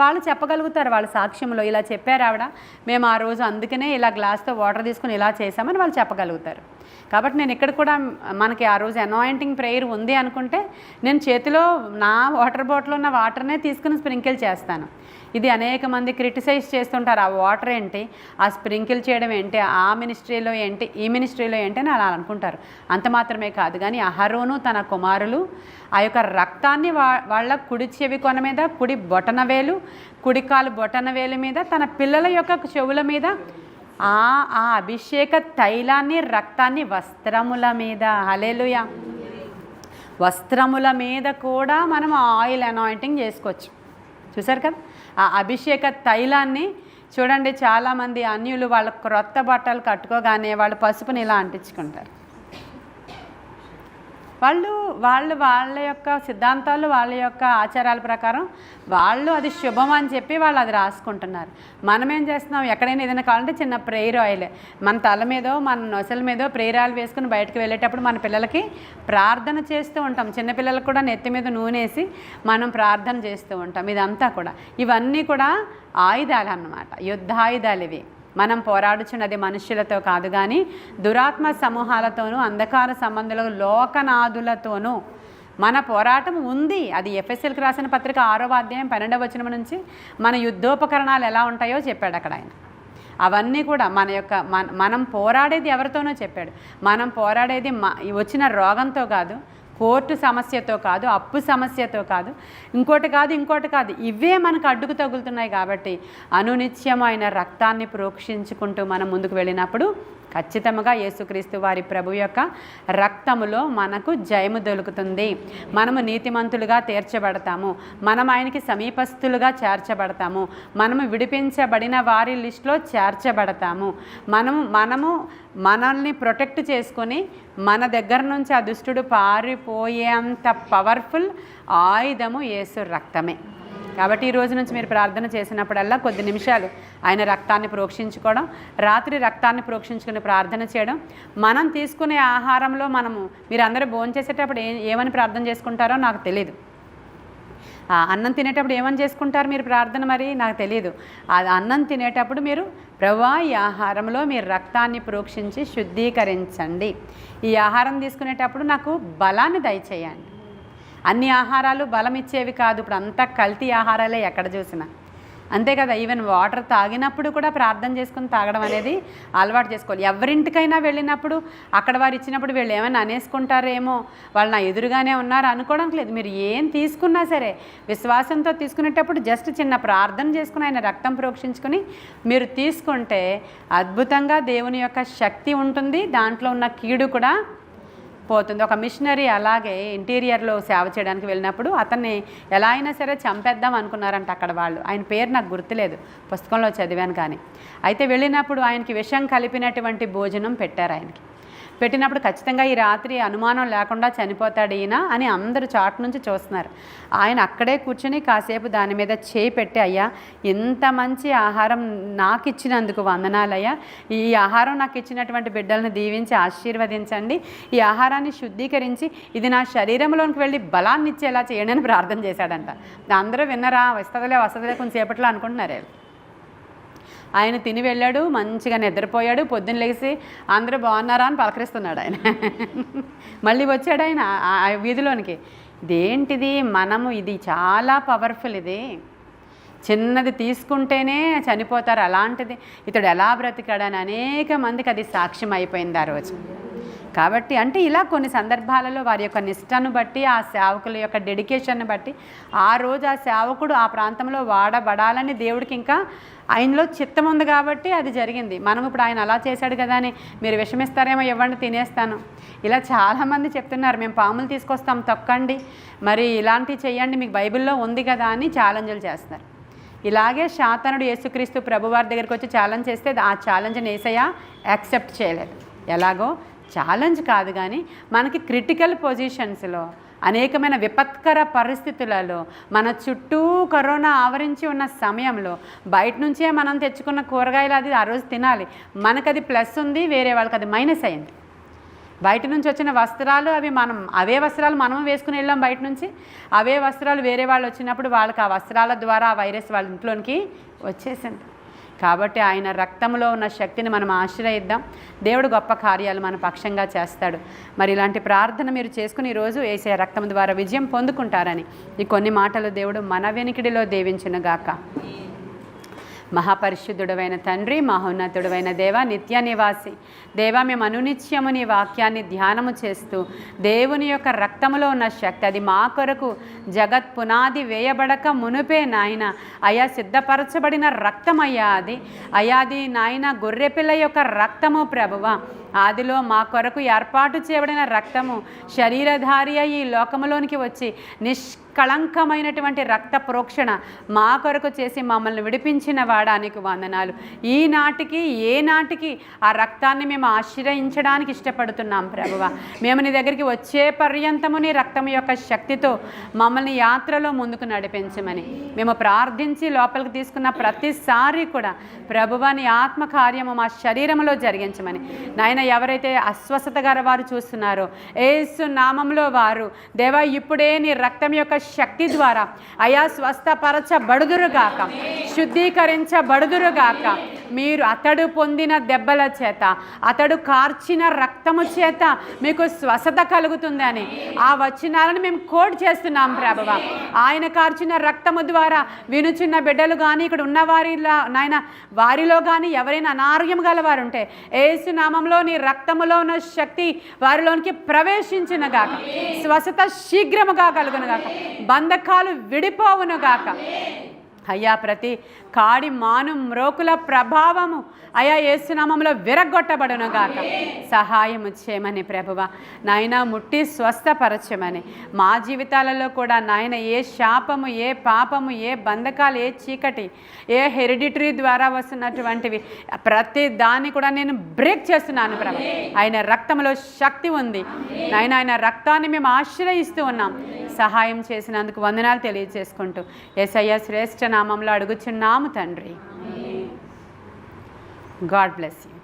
వాళ్ళు చెప్పగలుగుతారు. వాళ్ళ సాక్ష్యంలో ఇలా చెప్పారు ఆవిడ, మేము ఆ రోజు అందుకనే ఇలా గ్లాస్తో వాటర్ తీసుకుని ఇలా చేసామని వాళ్ళు చెప్పగలుగుతారు. కాబట్టి నేను ఇక్కడ కూడా మనకి ఆ రోజు అనాయింటింగ్ ప్రేయర్ ఉంది అనుకుంటే నేను చేతిలో నా వాటర్ బాటిల్ ఉన్న వాటర్నే తీసుకుని స్ప్రింకిల్ చేస్తాను. ఇది అనేక మంది క్రిటిసైజ్ చేస్తుంటారు, ఆ వాటర్ ఏంటి, ఆ స్ప్రింకిల్ చేయడం ఏంటి, ఆ మినిస్ట్రీలో ఏంటి, ఈ మినిస్ట్రీలో ఏంటి అని అలా అనుకుంటారు. అంత మాత్రమే కాదు కానీ అహరోను తన కుమారులు ఆ యొక్క రక్తాన్ని వాళ్ళ కుడి చెవి కొన మీద, కుడి బొటనవేలు, కుడి కాలు బొటనవేలు మీద, తన పిల్లల యొక్క చెవుల మీద ఆ అభిషేక తైలాన్ని, రక్తాన్ని వస్త్రముల మీద, హల్లెలూయా, వస్త్రముల మీద కూడా మనం ఆయిల్ అనాయింటింగ్ చేసుకోవచ్చు. చూసారు కదా ఆ అభిషేక తైలాన్ని. చూడండి, చాలామంది అన్యులు వాళ్ళ క్రొత్త బట్టలు కట్టుకోగానే వాళ్ళు పసుపుని ఇలా అంటించుకుంటారు. వాళ్ళ యొక్క సిద్ధాంతాలు, వాళ్ళ యొక్క ఆచారాల ప్రకారం వాళ్ళు అది శుభం అని చెప్పి వాళ్ళు అది రాసుకుంటున్నారు. మనం ఏం చేస్తున్నాం, ఎక్కడైనా ఏదైనా కావాలంటే చిన్న ప్రేయర్ ఆయిల్ మన తల మీదో మన నొసల మీదో ప్రేయర్ ఆయిల్ వేసుకుని బయటకు వెళ్ళేటప్పుడు మన పిల్లలకి ప్రార్థన చేస్తూ ఉంటాం. చిన్నపిల్లలకు కూడా నెత్తి మీద నూనెసి మనం ప్రార్థన చేస్తూ ఉంటాం. ఇదంతా కూడా, ఇవన్నీ కూడా ఆయుధాలు అన్నమాట, యుద్ధాయుధాలు ఇవి. మనం పోరాడుచున్నది మనుష్యులతో కాదు కానీ దురాత్మ సమూహాలతోనూ, అంధకార సంబంధుల లోకనాథులతోనూ మన పోరాటం ఉంది. అది ఎఫెసీయులకు రాసిన పత్రిక 6వ అధ్యాయం 12వ వచనం నుంచి మన యుద్ధోపకరణాలు ఎలా ఉంటాయో చెప్పాడు అక్కడ ఆయన. అవన్నీ కూడా మనం పోరాడేది ఎవరితోనో చెప్పాడు. మనం పోరాడేది వచ్చిన రోగంతో కాదు, కోర్టు సమస్యతో కాదు, అప్పు సమస్యతో కాదు, ఇంకోటి కాదు, ఇవే మనకు అడ్డుకు తగులుతున్నాయి. కాబట్టి అనునిత్యమైన రక్తాన్ని ప్రోక్షించుకుంటూ మనం ముందుకు వెళ్ళినప్పుడు ఖచ్చితంగా యేసుక్రీస్తు వారి ప్రభు యొక్క రక్తములో మనకు జయము దొరుకుతుంది. మనము నీతిమంతులుగా తీర్చబడతాము, మనం ఆయనకి సమీపస్తులుగా చేర్చబడతాము, మనము విడిపించబడిన వారి లిస్టులో చేర్చబడతాము. మనల్ని ప్రొటెక్ట్ చేసుకొని మన దగ్గర నుంచి ఆ దుష్టుడు పారిపోయేంత పవర్ఫుల్ ఆయుధము యేసు రక్తమే. కాబట్టి ఈ రోజు నుంచి మీరు ప్రార్థన చేసినప్పుడల్లా కొద్ది నిమిషాలు ఆయన రక్తాన్ని ప్రోక్షించుకోవడం, రాత్రి రక్తాన్ని ప్రోక్షించుకుని ప్రార్థన చేయడం. మనం తీసుకునే ఆహారంలో మీరు అందరూ భోజనం చేసేటప్పుడు ఏమని ప్రార్థన చేసుకుంటారో నాకు తెలీదు. అన్నం తినేటప్పుడు ఏమని చేసుకుంటారు మీరు ప్రార్థన, మరి నాకు తెలియదు. అది అన్నం తినేటప్పుడు మీరు ప్రభువా ఈ ఆహారంలో మీరు రక్తాన్ని ప్రోక్షించి శుద్ధీకరించండి, ఈ ఆహారం తీసుకునేటప్పుడు నాకు బలాన్ని దయచేయండి. అన్ని ఆహారాలు బలం ఇచ్చేవి కాదు, ఇప్పుడు అంతా కల్తీ ఆహారాలే ఎక్కడ చూసినా, అంతే కదా. ఈవెన్ వాటర్ తాగినప్పుడు కూడా ప్రార్థన చేసుకుని తాగడం అనేది అలవాటు చేసుకోవాలి. ఎవరింటికైనా వెళ్ళినప్పుడు అక్కడ వారు ఇచ్చినప్పుడు వీళ్ళు ఏమైనా అనేసుకుంటారేమో, వాళ్ళు నా ఎదురుగానే ఉన్నారు అనుకోవడానికి లేదు. మీరు ఏం తీసుకున్నా సరే విశ్వాసంతో తీసుకునేటప్పుడు జస్ట్ చిన్న ప్రార్థన చేసుకుని ఆయన రక్తం ప్రోక్షించుకుని మీరు తీసుకుంటే అద్భుతంగా దేవుని యొక్క శక్తి ఉంటుంది, దాంట్లో ఉన్న కీడు కూడా పోతుంది. ఒక మిషనరీ అలాగే ఇంటీరియర్లో సేవ చేయడానికి వెళ్ళినప్పుడు అతన్ని ఎలా అయినా సరే చంపేద్దాం అనుకున్నారంట అక్కడ వాళ్ళు. ఆయన పేరు నాకు గుర్తులేదు, పుస్తకంలో చదివాను. కానీ అయితే వెళ్ళినప్పుడు ఆయనకి విషం కలిపినటువంటి భోజనం పెట్టారు. ఆయనకి పెట్టినప్పుడు ఖచ్చితంగా ఈ రాత్రి అనుమానం లేకుండా చనిపోతాడు ఈయన అని అందరూ చాటు నుంచి చూస్తున్నారు. ఆయన అక్కడే కూర్చొని కాసేపు దాని మీద చేయి పెట్టి, అయ్యా ఇంత మంచి ఆహారం నాకు ఇచ్చినందుకు వందనాలయ్యా, ఈ ఆహారం నాకు ఇచ్చినటువంటి బిడ్డలను దీవించి ఆశీర్వదించండి, ఈ ఆహారాన్ని శుద్ధీకరించి ఇది నా శరీరంలోనికి వెళ్ళి బలాన్ని ఇచ్చేలా చేయండి అని ప్రార్థన చేశాడంట. అందరూ విన్నరా, వస్తుందిలే కొంచెంసేపట్లో అనుకుంటున్నారు. ఆయన తిని వెళ్ళాడు, మంచిగా నిద్రపోయాడు. పొద్దున్న లేచి అందరూ బాగున్నారా అని పలకరిస్తున్నాడు ఆయన. మళ్ళీ వచ్చాడు ఆయన వీధిలోనికి. ఇదేంటిది, ఇది చాలా పవర్ఫుల్, ఇది చిన్నది తీసుకుంటేనే చనిపోతారు, అలాంటిది ఇతడు ఎలా బ్రతికాడని అనేక మందికి అది సాక్ష్యం అయిపోయింది ఆ రోజు. కాబట్టి అంటే ఇలా కొన్ని సందర్భాలలో వారి యొక్క నిష్టను బట్టి, ఆ సేవకుల యొక్క డెడికేషన్ని బట్టి ఆ రోజు ఆ సేవకుడు ఆ ప్రాంతంలో వాడబడాలని దేవుడికి ఇంకా ఆయనలో చిత్తం ఉంది కాబట్టి అది జరిగింది. మనం ఇప్పుడు ఆయన అలా చేశాడు కదా అని మీరు విషమిస్తారేమో, ఇవ్వండి తినేస్తాను, ఇలా చాలామంది చెప్తున్నారు. మేము పాములు తీసుకొస్తాం తొక్కండి, మరి ఇలాంటివి చెయ్యండి, మీకు బైబిల్లో ఉంది కదా అని ఛాలెంజ్లు చేస్తున్నారు. ఇలాగే శాతానుడు యేసుక్రీస్తు ప్రభువారి దగ్గరికి వచ్చి ఛాలెంజ్ చేస్తే ఆ ఛాలెంజ్ని యేసయ్య యాక్సెప్ట్ చేయలేదు. ఎలాగో ఛాలెంజ్ కాదు కానీ మనకి క్రిటికల్ పొజిషన్స్లో, అనేకమైన విపత్కర పరిస్థితులలో, మన చుట్టూ కరోనా ఆవరించి ఉన్న సమయంలో బయట నుంచే మనం తెచ్చుకున్న కూరగాయలు అది ఆ రోజు తినాలి. మనకది ప్లస్ ఉంది, వేరే వాళ్ళకి అది మైనస్ అయింది. బయట నుంచి వచ్చిన వస్త్రాలు అవే వస్త్రాలు మనం వేసుకుని వెళ్ళాం బయట నుంచి, అవే వస్త్రాలు వేరే వాళ్ళు వచ్చినప్పుడు వాళ్ళకి ఆ వస్త్రాల ద్వారా ఆ వైరస్ వాళ్ళ ఇంట్లోనికి వచ్చేసింది. కాబట్టి ఆయన రక్తంలో ఉన్న శక్తిని మనం ఆశ్రయిద్దాం. దేవుడు గొప్ప కార్యాలు మన పక్షంగా చేస్తాడు. మరి ఇలాంటి ప్రార్థన మీరు చేసుకుని ఈరోజు యేసయ్య రక్తం ద్వారా విజయం పొందుకుంటారని ఈ కొన్ని మాటలు దేవుడు మన వెనికిడిలో దీవించునుగాక. మహాపరిశుద్ధుడవైన తండ్రి, మహోన్నతుడవైన దేవ, నిత్య నివాసి దేవ, మేము అనునిత్యము నీ వాక్యాన్ని ధ్యానము చేస్తూ దేవుని యొక్క రక్తములో ఉన్న శక్తి, అది మా కొరకు జగత్ పునాది వేయబడక మునుపే నాయన అయా సిద్ధపరచబడిన రక్తం అయ్యా, అది నాయన గొర్రెపిల్ల యొక్క రక్తము ప్రభువ. ఆదిలో మా కొరకు ఏర్పాటు చేయబడిన రక్తము శరీరధారి అయి ఈ లోకములోనికి వచ్చి నిష్కళంకమైనటువంటి రక్త ప్రోక్షణ మా కొరకు చేసి మమ్మల్ని విడిపించిన వాడానికి వందనాలు. ఈనాటికి ఏనాటికి ఆ రక్తాన్ని మేము ఆశ్రయించడానికి ఇష్టపడుతున్నాం ప్రభువా. మేము నీ దగ్గరికి వచ్చే పర్యంతము నీ రక్తం యొక్క శక్తితో మమ్మల్ని యాత్రలో ముందుకు నడిపించమని మేము ప్రార్థించి లోపలికి తీసుకున్న ప్రతిసారి కూడా ప్రభువా నీ ఆత్మకార్యము మా శరీరంలో జరిగించమని నాయన, ఎవరైతే అస్వస్థత గల వారు చూస్తున్నారో యేసు నామంలో వారు దేవా ఇప్పుడే నీ రక్తం యొక్క శక్తి ద్వారా అయా స్వస్థపరచబడుదురుగాక, శుద్ధీకరించబడుదురుగాక. మీరు అతడు పొందిన దెబ్బల చేత, అతడు కార్చిన రక్తము చేత మీకు స్వస్థత కలుగుతుందని ఆ వచనాలను మేము కోడ్ చేస్తున్నాం ప్రభువా. ఆయన కార్చిన రక్తము ద్వారా వినుచున్న బిడ్డలు కానీ ఇక్కడ ఉన్న వారిలో నాయన వారిలో కానీ ఎవరైనా అనారోగ్యం గలవారు ఉంటే యేసు నామంలో నీ రక్తములో ఉన్న శక్తి వారిలోనికి ప్రవేశించునుగాక, స్వస్థత శీఘ్రముగా కలుగునుగాక, బంధకాలు విడిపోవునుగాక. అయ్యా ప్రతి కాడి మాను మ్రోకుల ప్రభావము అయా యేసునామంలో విరగొట్టబడునుగాక. సహాయము చేయమని ప్రభువా నాయన, ముట్టి స్వస్థపరచమని మా జీవితాలలో కూడా నాయన ఏ శాపము, ఏ పాపము, ఏ బంధకాలు, ఏ చీకటి, ఏ హెరిడిటరీ ద్వారా వస్తున్నటువంటివి ప్రతి దాన్ని కూడా నేను బ్రేక్ చేస్తున్నాను ప్రభు. ఆయన రక్తంలో శక్తి ఉంది నాయన, ఆయన రక్తాన్ని మేము ఆశ్రయిస్తూ ఉన్నాం. సహాయం చేసినందుకు వందనాలు తెలియజేసుకుంటూ యేసయ్య శ్రేష్ఠ నామంలో అడుగుచున్నాము తండ్రి. God bless you.